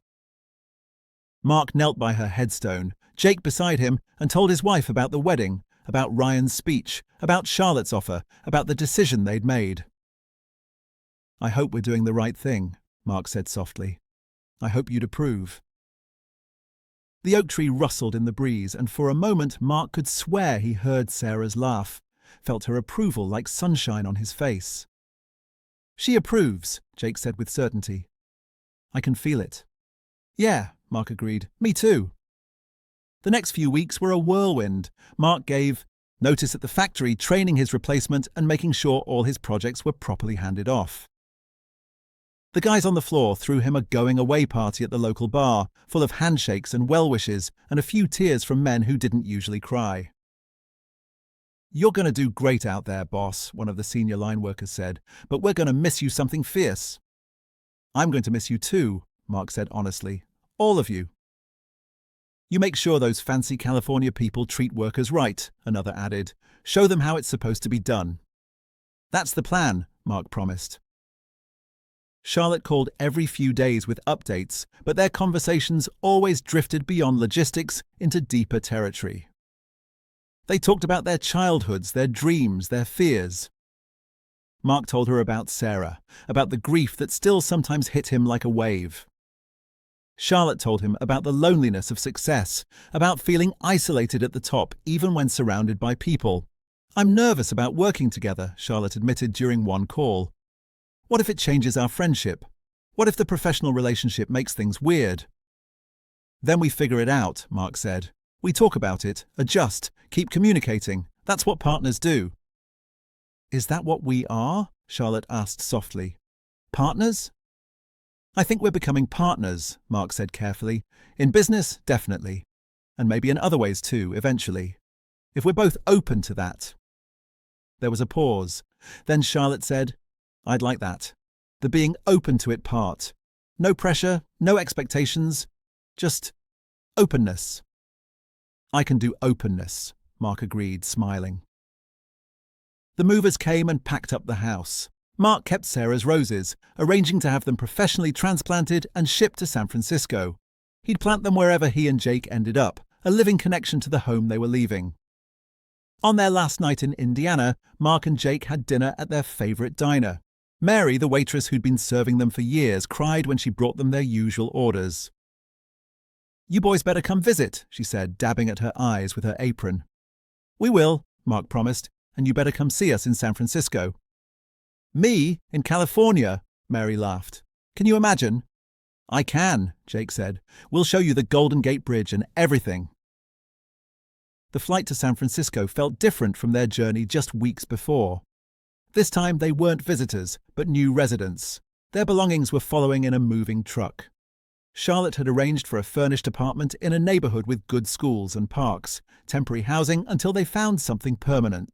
Speaker 1: Mark knelt by her headstone, Jake beside him, and told his wife about the wedding, about Ryan's speech, about Charlotte's offer, about the decision they'd made. "I hope we're doing the right thing," Mark said softly. "I hope you'd approve." The oak tree rustled in the breeze, and for a moment Mark could swear he heard Sarah's laugh, felt her approval like sunshine on his face. "She approves," Jake said with certainty. "I can feel it." "Yeah," Mark agreed. "Me too." The next few weeks were a whirlwind. Mark gave notice at the factory, training his replacement and making sure all his projects were properly handed off. The guys on the floor threw him a going-away party at the local bar, full of handshakes and well-wishes and a few tears from men who didn't usually cry. "You're going to do great out there, boss," one of the senior line workers said, "but we're going to miss you something fierce." "I'm going to miss you too," Mark said honestly. "All of you." You make sure those fancy California people treat workers right, another added. Show them how it's supposed to be done. That's the plan, Mark promised. Charlotte called every few days with updates, but their conversations always drifted beyond logistics into deeper territory. They talked about their childhoods, their dreams, their fears. Mark told her about Sarah, about the grief that still sometimes hit him like a wave. Charlotte told him about the loneliness of success, about feeling isolated at the top even when surrounded by people. I'm nervous about working together, Charlotte admitted during one call. What if it changes our friendship? What if the professional relationship makes things weird? Then we figure it out, Mark said. We talk about it, adjust, keep communicating. That's what partners do. Is that what we are? Charlotte asked softly. Partners? I think we're becoming partners, Mark said carefully. In business, definitely. And maybe in other ways too, eventually. If we're both open to that. There was a pause. Then Charlotte said, I'd like that. The being open to it part. No pressure, no expectations, just openness. I can do openness, Mark agreed, smiling. The movers came and packed up the house. Mark kept Sarah's roses, arranging to have them professionally transplanted and shipped to San Francisco. He'd plant them wherever he and Jake ended up, a living connection to the home they were leaving. On their last night in Indiana, Mark and Jake had dinner at their favorite diner. Mary, the waitress who'd been serving them for years, cried when she brought them their usual orders. You boys better come visit, she said, dabbing at her eyes with her apron. We will, Mark promised, and you better come see us in San Francisco. Me? In California? Mary laughed. Can you imagine? I can, Jake said. We'll show you the Golden Gate Bridge and everything. The flight to San Francisco felt different from their journey just weeks before. This time they weren't visitors, but new residents. Their belongings were following in a moving truck. Charlotte had arranged for a furnished apartment in a neighborhood with good schools and parks, temporary housing until they found something permanent.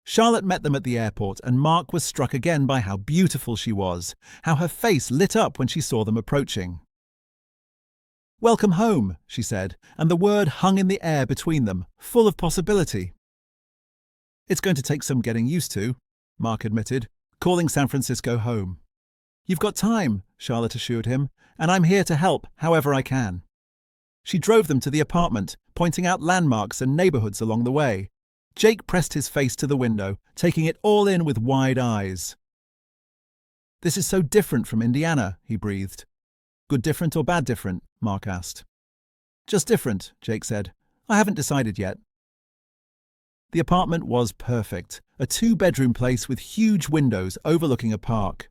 Speaker 1: Charlotte met them at the airport, and Mark was struck again by how beautiful she was, how her face lit up when she saw them approaching. Welcome home, she said, and the word hung in the air between them, full of possibility. It's going to take some getting used to, Mark admitted, calling San Francisco home. You've got time, Charlotte assured him, and I'm here to help however I can. She drove them to the apartment, pointing out landmarks and neighborhoods along the way. Jake pressed his face to the window, taking it all in with wide eyes. This is so different from Indiana, he breathed. Good different or bad different? Mark asked. Just different, Jake said. I haven't decided yet. The apartment was perfect, a 2-bedroom place with huge windows overlooking a park.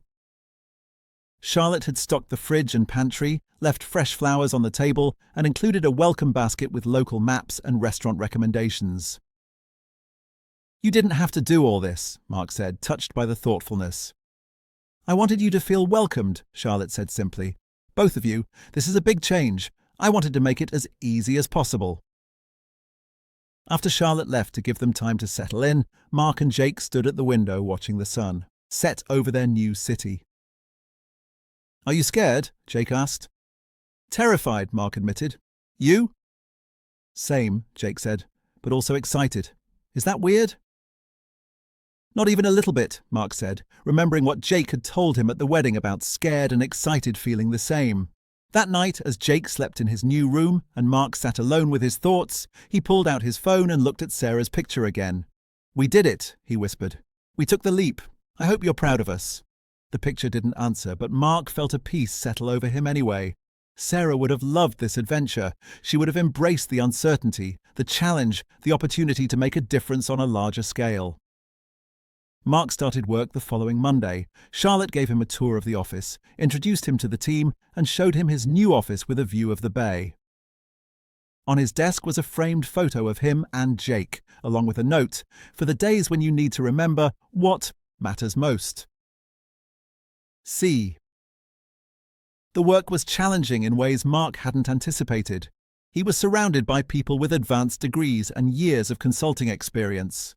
Speaker 1: Charlotte had stocked the fridge and pantry, left fresh flowers on the table, and included a welcome basket with local maps and restaurant recommendations. You didn't have to do all this, Mark said, touched by the thoughtfulness. I wanted you to feel welcomed, Charlotte said simply. Both of you, this is a big change. I wanted to make it as easy as possible. After Charlotte left to give them time to settle in, Mark and Jake stood at the window watching the sun, set over their new city. Are you scared? Jake asked. Terrified, Mark admitted. You? Same, Jake said, but also excited. Is that weird? Not even a little bit, Mark said, remembering what Jake had told him at the wedding about scared and excited feeling the same. That night, as Jake slept in his new room and Mark sat alone with his thoughts, he pulled out his phone and looked at Sarah's picture again. We did it, he whispered. We took the leap. I hope you're proud of us. The picture didn't answer, but Mark felt a peace settle over him anyway. Sarah would have loved this adventure. She would have embraced the uncertainty, the challenge, the opportunity to make a difference on a larger scale. Mark started work the following Monday. Charlotte gave him a tour of the office, introduced him to the team, and showed him his new office with a view of the bay. On his desk was a framed photo of him and Jake, along with a note, for the days when you need to remember what matters most. C. The work was challenging in ways Mark hadn't anticipated. He was surrounded by people with advanced degrees and years of consulting experience.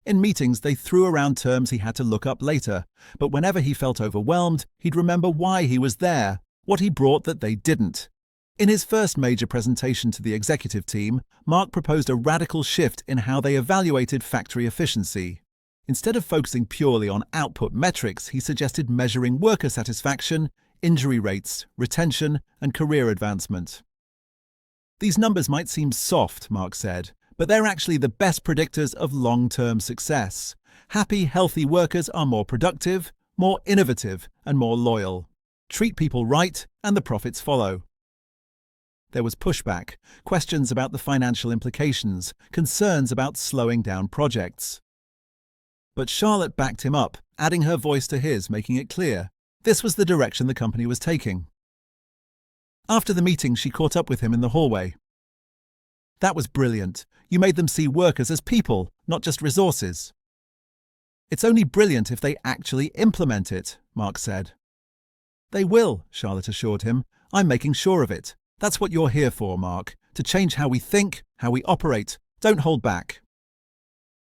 Speaker 1: In meetings, they threw around terms he had to look up later, but whenever he felt overwhelmed, he'd remember why he was there, what he brought that they didn't. In his first major presentation to the executive team, Mark proposed a radical shift in how they evaluated factory efficiency. Instead of focusing purely on output metrics, he suggested measuring worker satisfaction, injury rates, retention, and career advancement. These numbers might seem soft, Mark said, but they're actually the best predictors of long-term success. Happy, healthy workers are more productive, more innovative, and more loyal. Treat people right, and the profits follow. There was pushback, questions about the financial implications, concerns about slowing down projects. But Charlotte backed him up, adding her voice to his, making it clear this was the direction the company was taking. After the meeting, she caught up with him in the hallway. "That was brilliant. You made them see workers as people, not just resources." "It's only brilliant if they actually implement it," Mark said. "They will," Charlotte assured him. "I'm making sure of it. That's what you're here for, Mark, to change how we think, how we operate. Don't hold back."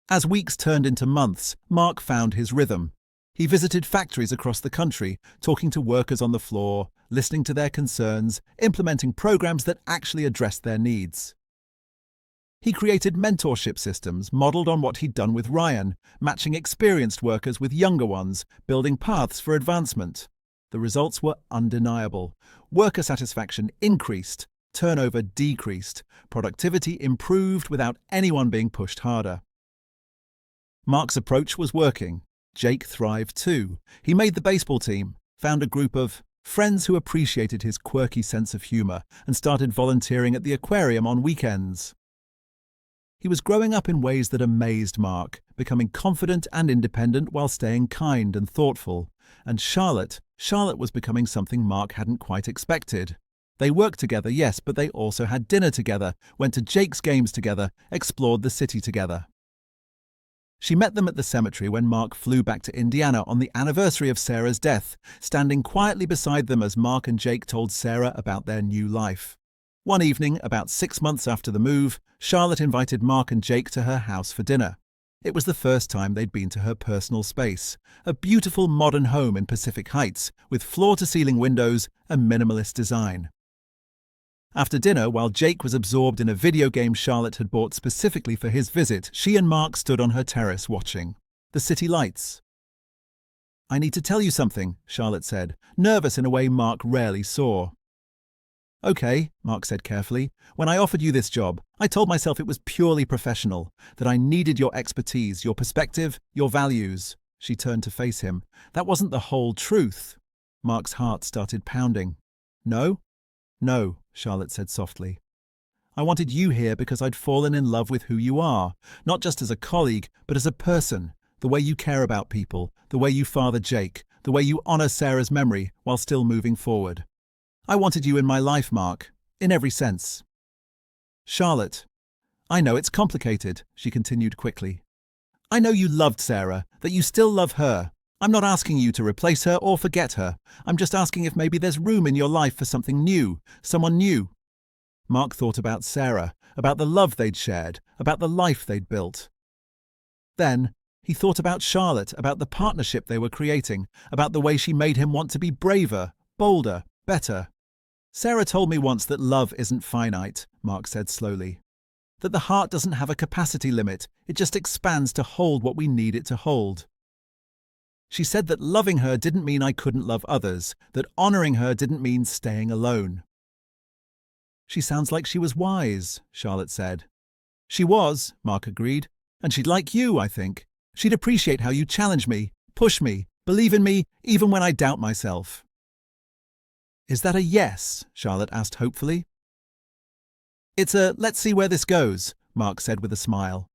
Speaker 1: As weeks turned into months, Mark found his rhythm. He visited factories across the country, talking to workers on the floor, listening to their concerns, implementing programs that actually addressed their needs. He created mentorship systems modeled on what he'd done with Ryan, matching experienced workers with younger ones, building paths for advancement. The results were undeniable. Worker satisfaction increased, turnover decreased, productivity improved without anyone being pushed harder. Mark's approach was working. Jake thrived too. He made the baseball team, found a group of friends who appreciated his quirky sense of humor, and started volunteering at the aquarium on weekends. He was growing up in ways that amazed Mark, becoming confident and independent while staying kind and thoughtful. And Charlotte was becoming something Mark hadn't quite expected. They worked together, yes, but they also had dinner together, went to Jake's games together, explored the city together. She met them at the cemetery when Mark flew back to Indiana on the anniversary of Sarah's death, standing quietly beside them as Mark and Jake told Sarah about their new life. One evening, about 6 months after the move, Charlotte invited Mark and Jake to her house for dinner. It was the first time they'd been to her personal space, a beautiful modern home in Pacific Heights with floor-to-ceiling windows and minimalist design. After dinner, while Jake was absorbed in a video game Charlotte had bought specifically for his visit, she and Mark stood on her terrace watching the city lights. "I need to tell you something," Charlotte said, nervous in a way Mark rarely saw. "Okay," Mark said carefully. "When I offered you this job, I told myself it was purely professional, that I needed your expertise, your perspective, your values." She turned to face him. "That wasn't the whole truth." Mark's heart started pounding. "No?" "No," Charlotte said softly. "I wanted you here because I'd fallen in love with who you are, not just as a colleague, but as a person, the way you care about people, the way you father Jake, the way you honor Sarah's memory while still moving forward. I wanted you in my life, Mark, in every sense." "Charlotte, I know it's complicated," she continued quickly. "I know you loved Sarah, that you still love her. I'm not asking you to replace her or forget her. I'm just asking if maybe there's room in your life for something new, someone new." Mark thought about Sarah, about the love they'd shared, about the life they'd built. Then he thought about Charlotte, about the partnership they were creating, about the way she made him want to be braver, bolder, better. "Sarah told me once that love isn't finite," Mark said slowly. "That the heart doesn't have a capacity limit, it just expands to hold what we need it to hold. She said that loving her didn't mean I couldn't love others, that honoring her didn't mean staying alone." "She sounds like she was wise," Charlotte said. "She was," Mark agreed, "and she'd like you, I think. She'd appreciate how you challenge me, push me, believe in me, even when I doubt myself." "Is that a yes?" Charlotte asked hopefully. "It's a let's see where this goes," Mark said with a smile.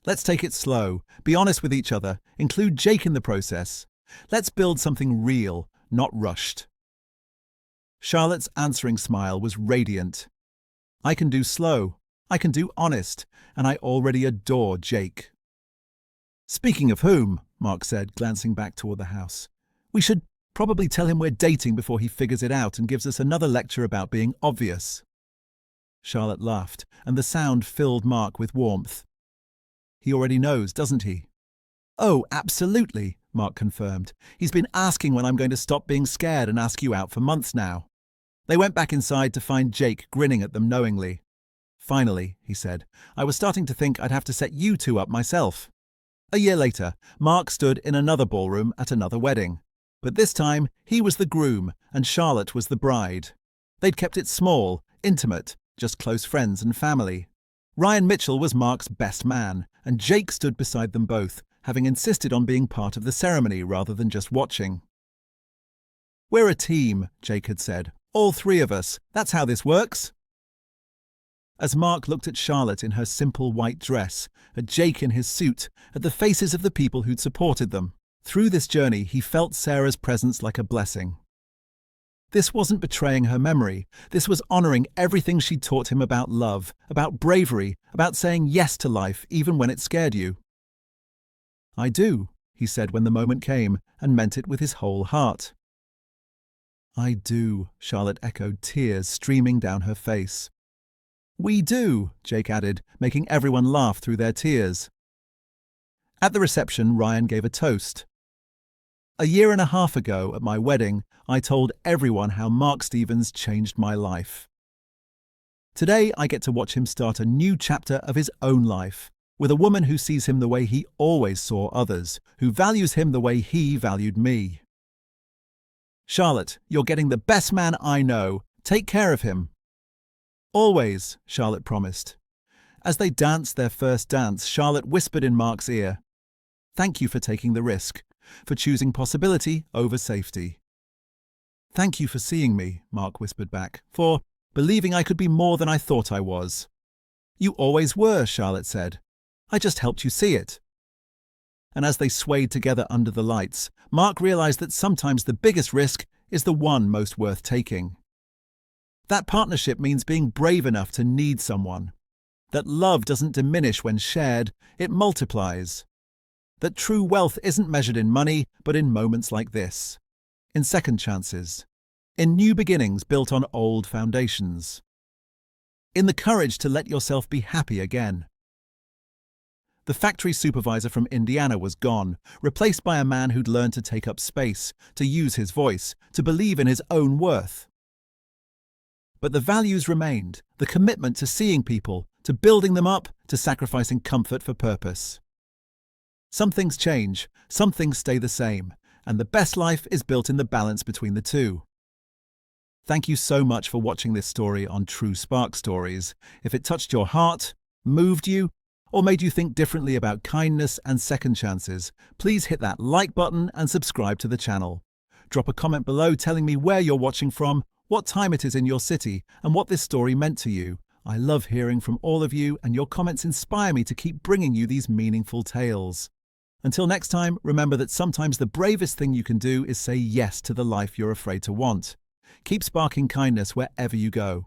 Speaker 1: "Let's take it slow, be honest with each other, include Jake in the process. Let's build something real, not rushed." Charlotte's answering smile was radiant. "I can do slow, I can do honest, and I already adore Jake." "Speaking of whom," Mark said, glancing back toward the house, "we should probably tell him we're dating before he figures it out and gives us another lecture about being obvious." Charlotte laughed, and the sound filled Mark with warmth. "He already knows, doesn't he?" "Oh, absolutely," Mark confirmed. "He's been asking when I'm going to stop being scared and ask you out for months now." They went back inside to find Jake grinning at them knowingly. "Finally," he said, "I was starting to think I'd have to set you two up myself." A year later, Mark stood in another ballroom at another wedding. But this time, he was the groom and Charlotte was the bride. They'd kept it small, intimate, just close friends and family. Ryan Mitchell was Mark's best man, and Jake stood beside them both, having insisted on being part of the ceremony rather than just watching. "We're a team," Jake had said. "All three of us. That's how this works." As Mark looked at Charlotte in her simple white dress, at Jake in his suit, at the faces of the people who'd supported them, through this journey he felt Sarah's presence like a blessing. This wasn't betraying her memory. This was honoring everything she'd taught him about love, about bravery, about saying yes to life even when it scared you. "I do," he said when the moment came, and meant it with his whole heart. "I do," Charlotte echoed, tears streaming down her face. "We do," Jake added, making everyone laugh through their tears. At the reception, Ryan gave a toast. "A year and a half ago, at my wedding, I told everyone how Mark Stevens changed my life. Today, I get to watch him start a new chapter of his own life, with a woman who sees him the way he always saw others, who values him the way he valued me. Charlotte, you're getting the best man I know. Take care of him." "Always," Charlotte promised. As they danced their first dance, Charlotte whispered in Mark's ear, "Thank you for taking the risk, for choosing possibility over safety." "Thank you for seeing me," Mark whispered back, "for believing I could be more than I thought I was." "You always were," Charlotte said. "I just helped you see it." And as they swayed together under the lights, Mark realized that sometimes the biggest risk is the one most worth taking. That partnership means being brave enough to need someone. That love doesn't diminish when shared, it multiplies. That true wealth isn't measured in money, but in moments like this. In second chances. In new beginnings built on old foundations. In the courage to let yourself be happy again. The factory supervisor from Indiana was gone, replaced by a man who'd learned to take up space, to use his voice, to believe in his own worth. But the values remained, the commitment to seeing people, to building them up, to sacrificing comfort for purpose. Some things change, some things stay the same, and the best life is built in the balance between the two. Thank you so much for watching this story on True Spark Stories. If it touched your heart, moved you, or made you think differently about kindness and second chances, please hit that like button and subscribe to the channel. Drop a comment below telling me where you're watching from, what time it is in your city, and what this story meant to you. I love hearing from all of you, and your comments inspire me to keep bringing you these meaningful tales. Until next time, remember that sometimes the bravest thing you can do is say yes to the life you're afraid to want. Keep sparking kindness wherever you go.